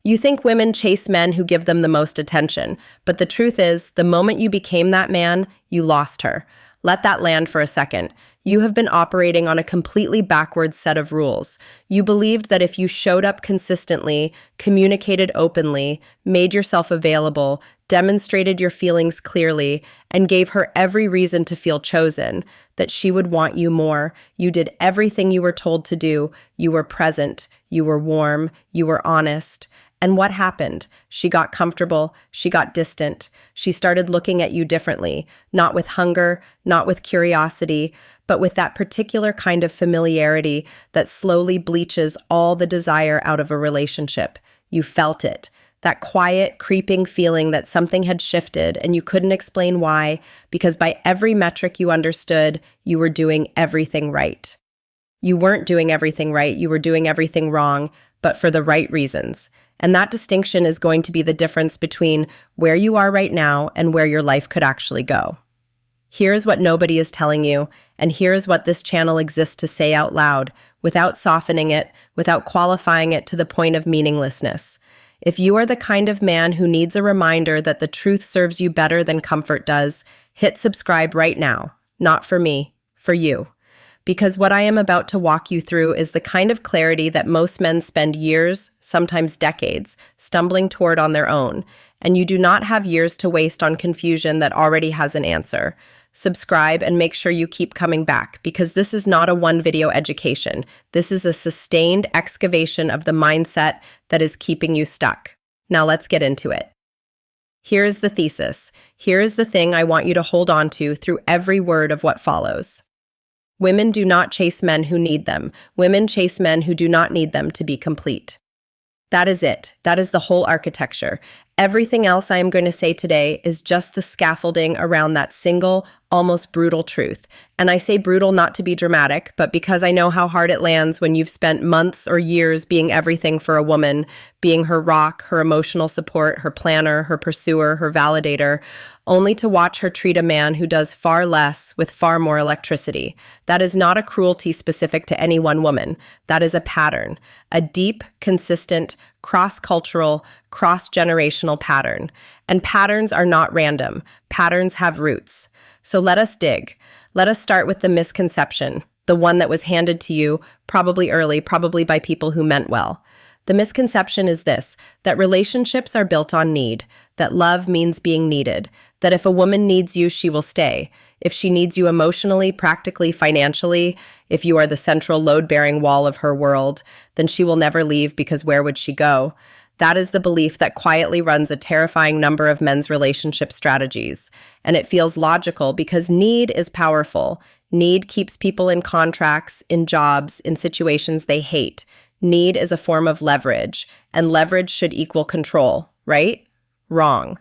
You think women chase men who give them the most attention, but the truth is, the moment you became that man, you lost her. Let that land for a second. You have been operating on a completely backwards set of rules. You believed that if you showed up consistently, communicated openly, made yourself available, demonstrated your feelings clearly, and gave her every reason to feel chosen, that she would want you more. You did everything you were told to do. You were present. You were warm. You were honest. And what happened? She got comfortable. She got distant. She started looking at you differently, not with hunger, not with curiosity, but with that particular kind of familiarity that slowly bleaches all the desire out of a relationship. You felt it. That quiet, creeping feeling that something had shifted and you couldn't explain why, because by every metric you understood, you were doing everything right. You weren't doing everything right, you were doing everything wrong, but for the right reasons. And that distinction is going to be the difference between where you are right now and where your life could actually go. Here's what nobody is telling you, and here's what this channel exists to say out loud, without softening it, without qualifying it to the point of meaninglessness. If you are the kind of man who needs a reminder that the truth serves you better than comfort does, hit subscribe right now. Not for me, for you. Because what I am about to walk you through is the kind of clarity that most men spend years, sometimes decades, stumbling toward on their own, and you do not have years to waste on confusion that already has an answer. Subscribe and make sure you keep coming back, because this is not a one-video education. This is a sustained excavation of the mindset that is keeping you stuck. Now let's get into it. Here's the thesis. Here is the thing I want you to hold on to through every word of what follows. Women do not chase men who need them. Women chase men who do not need them to be complete. That is it. That is the whole architecture. Everything else I am going to say today is just the scaffolding around that single, almost brutal truth. And I say brutal not to be dramatic, but because I know how hard it lands when you've spent months or years being everything for a woman, being her rock, her emotional support, her planner, her pursuer, her validator, only to watch her treat a man who does far less with far more electricity. That is not a cruelty specific to any one woman. That is a pattern, a deep, consistent, cross-cultural, cross-generational pattern. And patterns are not random. Patterns have roots. So let us dig. Let us start with the misconception, the one that was handed to you, probably early, probably by people who meant well. The misconception is this, that relationships are built on need, that love means being needed, that if a woman needs you, she will stay. If she needs you emotionally, practically, financially, if you are the central load-bearing wall of her world, then she will never leave, because where would she go? That is the belief that quietly runs a terrifying number of men's relationship strategies. And it feels logical because need is powerful. Need keeps people in contracts, in jobs, in situations they hate. Need is a form of leverage, and leverage should equal control, right? Wrong.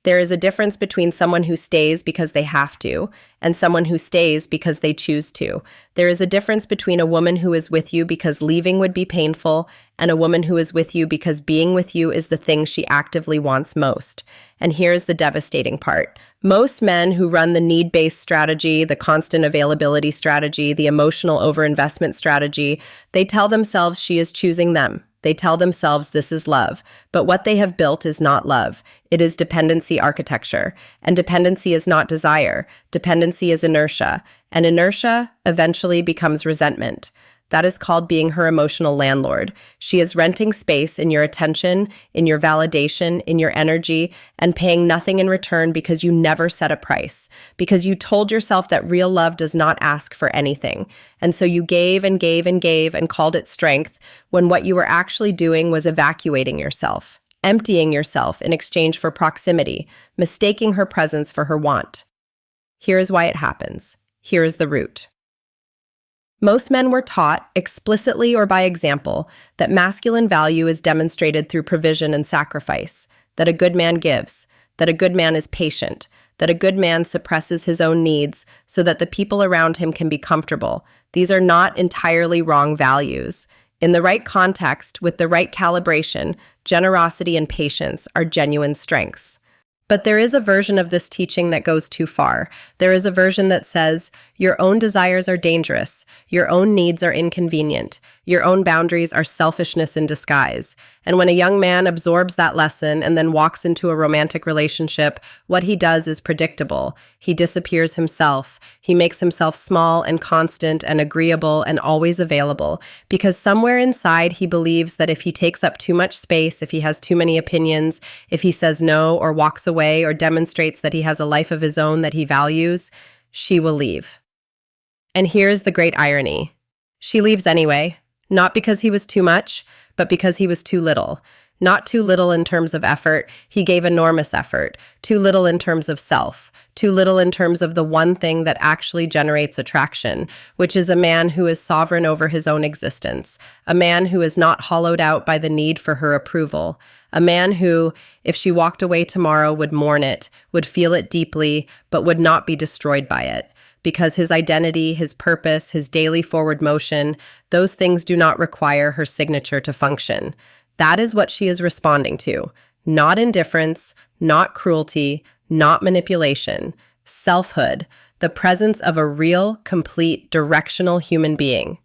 There is a difference between someone who stays because they have to and someone who stays because they choose to. There is a difference between a woman who is with you because leaving would be painful and a woman who is with you because being with you is the thing she actively wants most. And here's the devastating part. Most men who run the need-based strategy, the constant availability strategy, the emotional overinvestment strategy, they tell themselves she is choosing them. They tell themselves this is love, but what they have built is not love. It is dependency architecture, and dependency is not desire. Dependency is inertia, and inertia eventually becomes resentment. That is called being her emotional landlord. She is renting space in your attention, in your validation, in your energy, and paying nothing in return because you never set a price, because you told yourself that real love does not ask for anything. And so you gave and gave and gave and called it strength, when what you were actually doing was evacuating yourself, emptying yourself in exchange for proximity, mistaking her presence for her want. Here is why it happens. Here is the root. Most men were taught, explicitly or by example, that masculine value is demonstrated through provision and sacrifice, that a good man gives, that a good man is patient, that a good man suppresses his own needs so that the people around him can be comfortable. These are not entirely wrong values. In the right context, with the right calibration, generosity and patience are genuine strengths. But there is a version of this teaching that goes too far. There is a version that says, Your own desires are dangerous. Your own needs are inconvenient. Your own boundaries are selfishness in disguise. And when a young man absorbs that lesson and then walks into a romantic relationship, what he does is predictable. He disappears himself. He makes himself small and constant and agreeable and always available, because somewhere inside he believes that if he takes up too much space, if he has too many opinions, if he says no or walks away or demonstrates that he has a life of his own that he values, she will leave. And here's the great irony. She leaves anyway, not because he was too much, but because he was too little. Not too little in terms of effort, he gave enormous effort. Too little in terms of self. Too little in terms of the one thing that actually generates attraction, which is a man who is sovereign over his own existence. A man who is not hollowed out by the need for her approval. A man who, if she walked away tomorrow, would mourn it, would feel it deeply, but would not be destroyed by it. Because his identity, his purpose, his daily forward motion, those things do not require her signature to function. That is what she is responding to. Not indifference, not cruelty, not manipulation. Selfhood, the presence of a real, complete, directional human being.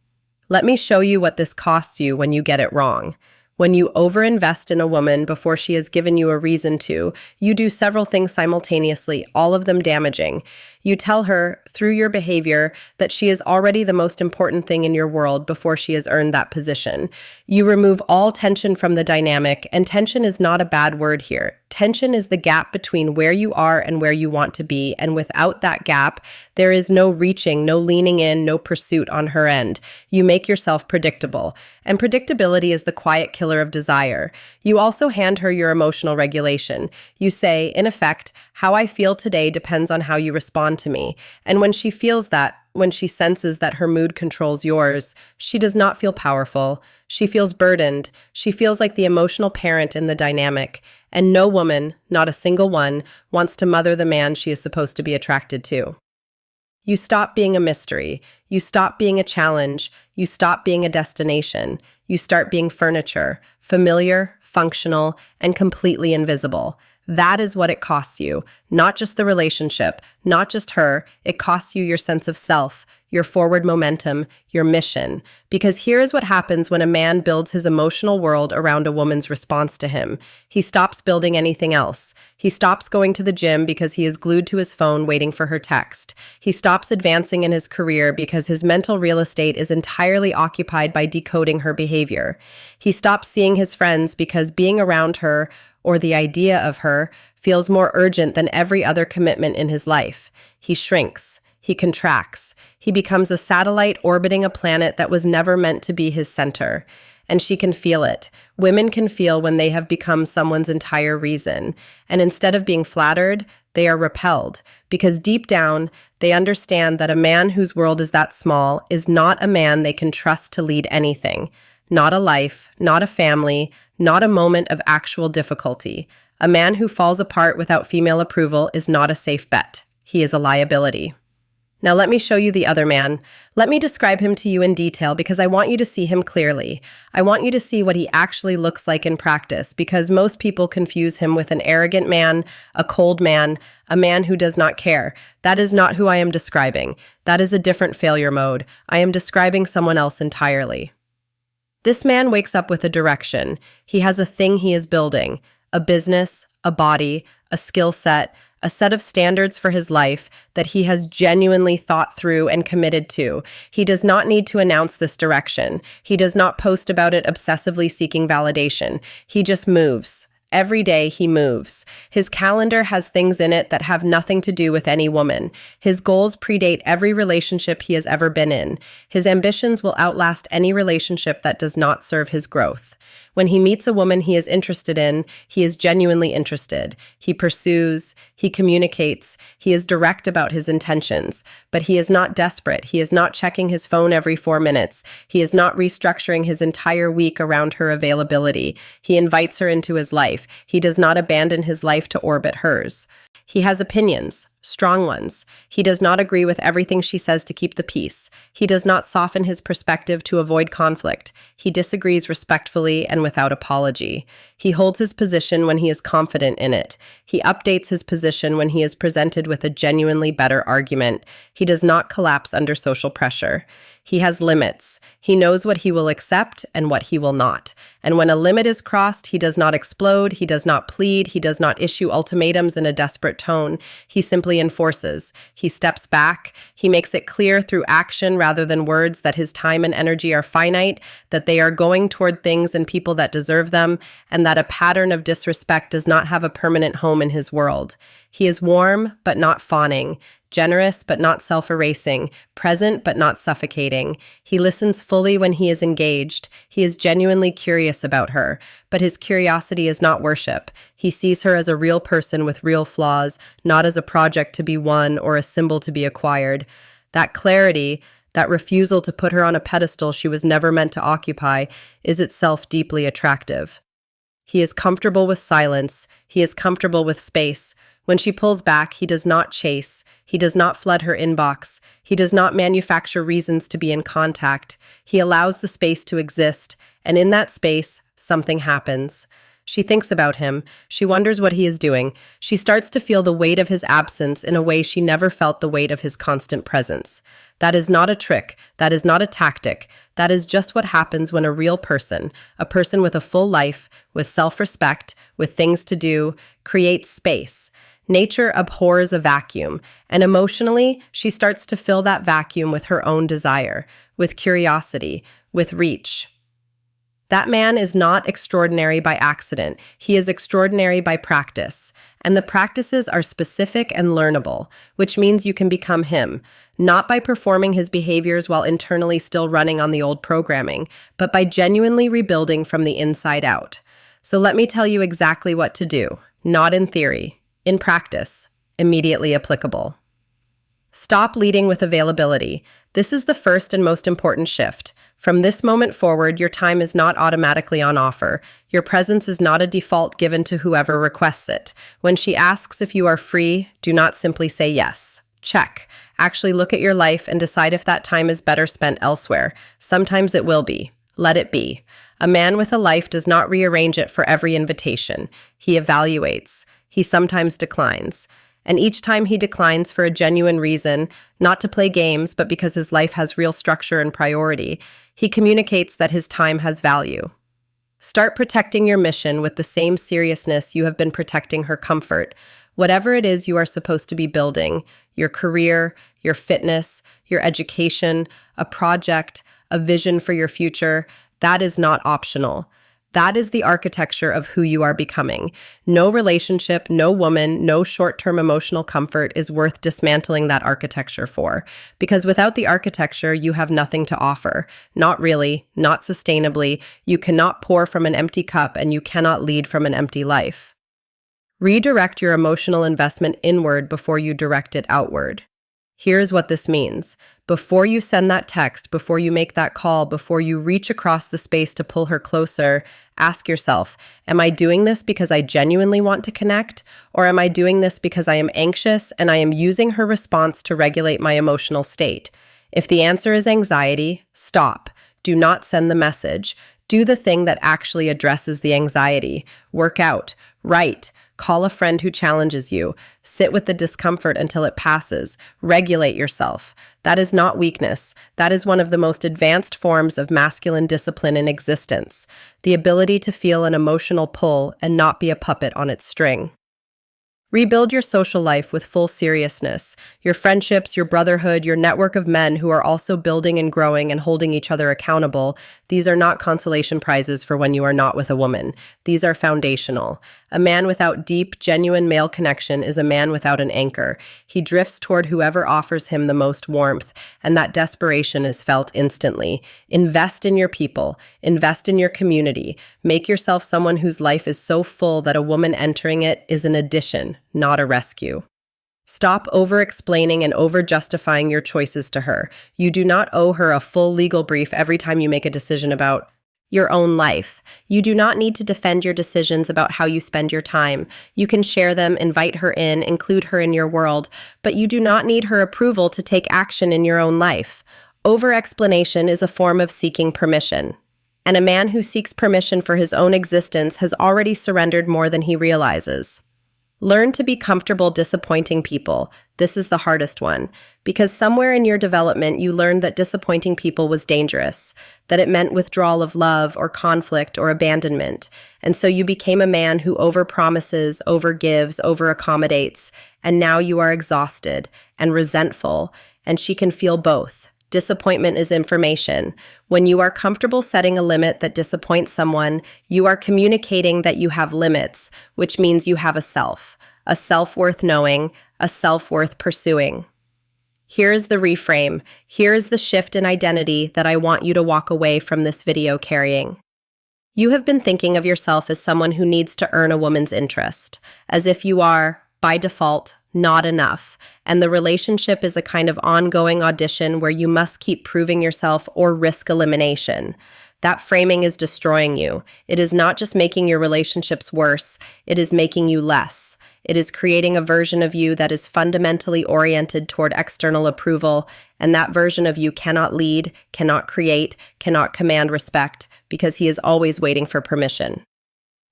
Let me show you what this costs you when you get it wrong. When you overinvest in a woman before she has given you a reason to, you do several things simultaneously, all of them damaging. You tell her, through your behavior, that she is already the most important thing in your world before she has earned that position. You remove all tension from the dynamic, and tension is not a bad word here. Tension is the gap between where you are and where you want to be, and without that gap, there is no reaching, no leaning in, no pursuit on her end. You make yourself predictable, and predictability is the quiet killer of desire. You also hand her your emotional regulation. You say, in effect, how I feel today depends on how you respond to me. And when she feels that, when she senses that her mood controls yours, she does not feel powerful. She feels burdened. She feels like the emotional parent in the dynamic. And no woman, not a single one, wants to mother the man she is supposed to be attracted to. You stop being a mystery. You stop being a challenge. You stop being a destination. You start being furniture, familiar, functional, and completely invisible. That is what it costs you. Not just the relationship, not just her. It costs you your sense of self, your forward momentum, your mission. Because here is what happens when a man builds his emotional world around a woman's response to him. He stops building anything else. He stops going to the gym because he is glued to his phone waiting for her text. He stops advancing in his career because his mental real estate is entirely occupied by decoding her behavior. He stops seeing his friends because being around her, or the idea of her, feels more urgent than every other commitment in his life. He shrinks. He contracts. He becomes a satellite orbiting a planet that was never meant to be his center. And she can feel it. Women can feel when they have become someone's entire reason. And instead of being flattered, they are repelled. Because deep down, they understand that a man whose world is that small is not a man they can trust to lead anything. Not a life, not a family, not a moment of actual difficulty. A man who falls apart without female approval is not a safe bet. He is a liability. Now let me show you the other man. Let me describe him to you in detail because I want you to see him clearly. I want you to see what he actually looks like in practice because most people confuse him with an arrogant man, a cold man, a man who does not care. That is not who I am describing. That is a different failure mode. I am describing someone else entirely. This man wakes up with a direction. He has a thing he is building, a business, a body, a skill set, a set of standards for his life that he has genuinely thought through and committed to. He does not need to announce this direction. He does not post about it obsessively seeking validation. He just moves. Every day he moves. His calendar has things in it that have nothing to do with any woman. His goals predate every relationship he has ever been in. His ambitions will outlast any relationship that does not serve his growth. When he meets a woman he is interested in, he is genuinely interested. He pursues, he communicates, he is direct about his intentions. But he is not desperate. He is not checking his phone every 4 minutes. He is not restructuring his entire week around her availability. He invites her into his life. He does not abandon his life to orbit hers. He has opinions, strong ones. He does not agree with everything she says to keep the peace. He does not soften his perspective to avoid conflict. He disagrees respectfully and without apology. He holds his position when he is confident in it. He updates his position when he is presented with a genuinely better argument. He does not collapse under social pressure. He has limits. He knows what he will accept and what he will not. And when a limit is crossed, he does not explode, he does not plead, he does not issue ultimatums in a desperate tone. He simply enforces. He steps back. He makes it clear through action rather than words that his time and energy are finite, that they are going toward things and people that deserve them, and that a pattern of disrespect does not have a permanent home in his world. He is warm, but not fawning. Generous but not self-erasing, present but not suffocating. He listens fully when he is engaged. He is genuinely curious about her, but his curiosity is not worship. He sees her as a real person with real flaws, not as a project to be won or a symbol to be acquired. That clarity, that refusal to put her on a pedestal she was never meant to occupy, is itself deeply attractive. He is comfortable with silence. He is comfortable with space. When she pulls back, he does not chase. He does not flood her inbox. He does not manufacture reasons to be in contact. He allows the space to exist, and in that space, something happens. She thinks about him. She wonders what he is doing. She starts to feel the weight of his absence in a way she never felt the weight of his constant presence. That is not a trick. That is not a tactic. That is just what happens when a real person, a person with a full life, with self-respect, with things to do, creates space. Nature abhors a vacuum, and emotionally, she starts to fill that vacuum with her own desire, with curiosity, with reach. That man is not extraordinary by accident. He is extraordinary by practice, and the practices are specific and learnable, which means you can become him, not by performing his behaviors while internally still running on the old programming, but by genuinely rebuilding from the inside out. So let me tell you exactly what to do, not in theory. In practice, immediately applicable. Stop leading with availability. This is the first and most important shift. From this moment forward, your time is not automatically on offer. Your presence is not a default given to whoever requests it. When she asks if you are free, do not simply say yes. Check. Actually look at your life and decide if that time is better spent elsewhere. Sometimes it will be. Let it be. A man with a life does not rearrange it for every invitation. He evaluates. He sometimes declines. And each time he declines for a genuine reason, not to play games, but because his life has real structure and priority, he communicates that his time has value. Start protecting your mission with the same seriousness you have been protecting her comfort. Whatever it is you are supposed to be building, your career, your fitness, your education, a project, a vision for your future, that is not optional. That is the architecture of who you are becoming. No relationship, no woman, no short-term emotional comfort is worth dismantling that architecture for. Because without the architecture, you have nothing to offer. Not really, not sustainably. You cannot pour from an empty cup and you cannot lead from an empty life. Redirect your emotional investment inward before you direct it outward. Here's what this means. Before you send that text, before you make that call, before you reach across the space to pull her closer, ask yourself, am I doing this because I genuinely want to connect? Or am I doing this because I am anxious and I am using her response to regulate my emotional state? If the answer is anxiety, stop. Do not send the message. Do the thing that actually addresses the anxiety. Work out. Write. Call a friend who challenges you. Sit with the discomfort until it passes. Regulate yourself. That is not weakness. That is one of the most advanced forms of masculine discipline in existence. The ability to feel an emotional pull and not be a puppet on its string. Rebuild your social life with full seriousness. Your friendships, your brotherhood, your network of men who are also building and growing and holding each other accountable. These are not consolation prizes for when you are not with a woman. These are foundational. A man without deep, genuine male connection is a man without an anchor. He drifts toward whoever offers him the most warmth, and that desperation is felt instantly. Invest in your people. Invest in your community. Make yourself someone whose life is so full that a woman entering it is an addition, not a rescue. Stop over-explaining and over-justifying your choices to her. You do not owe her a full legal brief every time you make a decision about Your own life. You do not need to defend your decisions about how you spend your time. You can share them, invite her in, include her in your world, but you do not need her approval to take action in your own life. Over-explanation is a form of seeking permission. And a man who seeks permission for his own existence has already surrendered more than he realizes. Learn to be comfortable disappointing people. This is the hardest one, because somewhere in your development you learned that disappointing people was dangerous, that it meant withdrawal of love or conflict or abandonment, and so you became a man who overpromises, overgives, overaccommodates, and now you are exhausted and resentful, and she can feel both. Disappointment is information. When you are comfortable setting a limit that disappoints someone, you are communicating that you have limits, which means you have a self worth knowing, a self worth pursuing. Here's the reframe. Here's the shift in identity that I want you to walk away from this video carrying. You have been thinking of yourself as someone who needs to earn a woman's interest, as if you are, by default, not enough, and the relationship is a kind of ongoing audition where you must keep proving yourself or risk elimination. That framing is destroying you. It is not just making your relationships worse, it is making you less. It is creating a version of you that is fundamentally oriented toward external approval, and that version of you cannot lead, cannot create, cannot command respect, because he is always waiting for permission.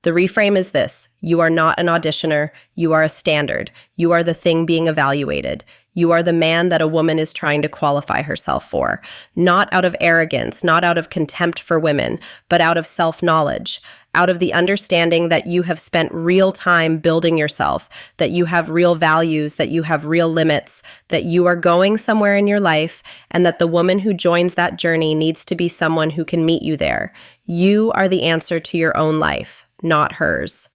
The reframe is this: you are not an auditioner, you are a standard, you are the thing being evaluated. You are the man that a woman is trying to qualify herself for, not out of arrogance, not out of contempt for women, but out of self-knowledge, out of the understanding that you have spent real time building yourself, that you have real values, that you have real limits, that you are going somewhere in your life, and that the woman who joins that journey needs to be someone who can meet you there. You are the answer to your own life, not hers.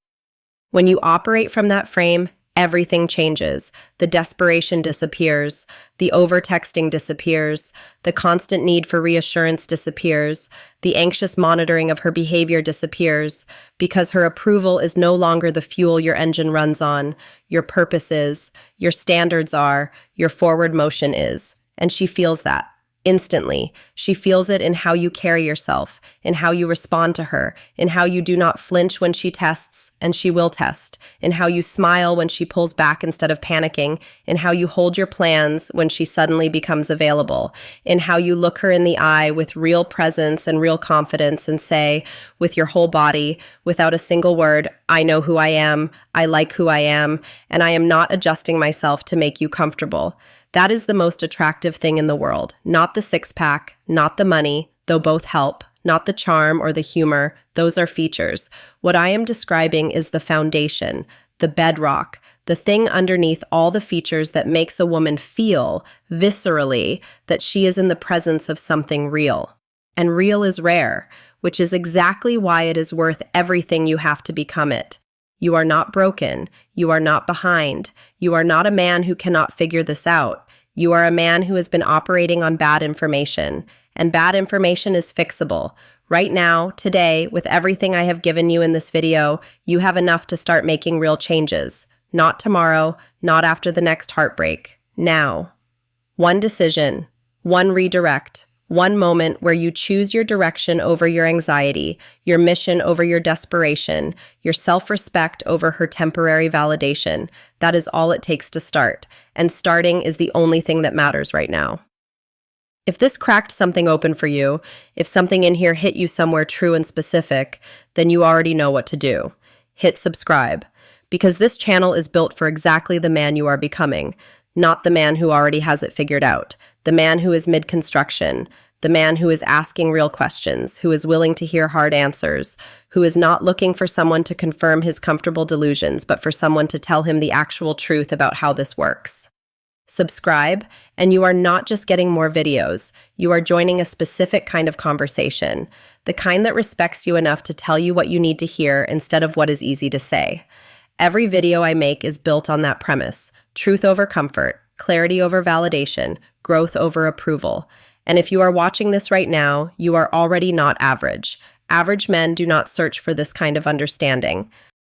When you operate from that frame, everything changes. The desperation disappears. The over-texting disappears. The constant need for reassurance disappears. The anxious monitoring of her behavior disappears, because her approval is no longer the fuel your engine runs on. Your purpose is, your standards are, your forward motion is. And she feels that. Instantly. She feels it in how you carry yourself, in how you respond to her, in how you do not flinch when she tests, and she will test, in how you smile when she pulls back instead of panicking, in how you hold your plans when she suddenly becomes available, in how you look her in the eye with real presence and real confidence and say, with your whole body, without a single word, I know who I am, I like who I am, and I am not adjusting myself to make you comfortable. That is the most attractive thing in the world. Not the six-pack, not the money, though both help, not the charm or the humor. Those are features. What I am describing is the foundation, the bedrock, the thing underneath all the features that makes a woman feel, viscerally, that she is in the presence of something real. And real is rare, which is exactly why it is worth everything you have to become it. You are not broken. You are not behind. You are not a man who cannot figure this out. You are a man who has been operating on bad information, and bad information is fixable. Right now, today, with everything I have given you in this video, you have enough to start making real changes. Not tomorrow, not after the next heartbreak. Now. One decision, one redirect, one moment where you choose your direction over your anxiety, your mission over your desperation, your self-respect over her temporary validation. That is all it takes to start. And starting is the only thing that matters right now. If this cracked something open for you, if something in here hit you somewhere true and specific, then you already know what to do. Hit subscribe. Because this channel is built for exactly the man you are becoming, not the man who already has it figured out. The man who is mid-construction, the man who is asking real questions, who is willing to hear hard answers, who is not looking for someone to confirm his comfortable delusions, but for someone to tell him the actual truth about how this works. Subscribe, and you are not just getting more videos, you are joining a specific kind of conversation, the kind that respects you enough to tell you what you need to hear instead of what is easy to say. Every video I make is built on that premise: truth over comfort, clarity over validation, growth over approval. And if you are watching this right now, you are already not average. Average men do not search for this kind of understanding.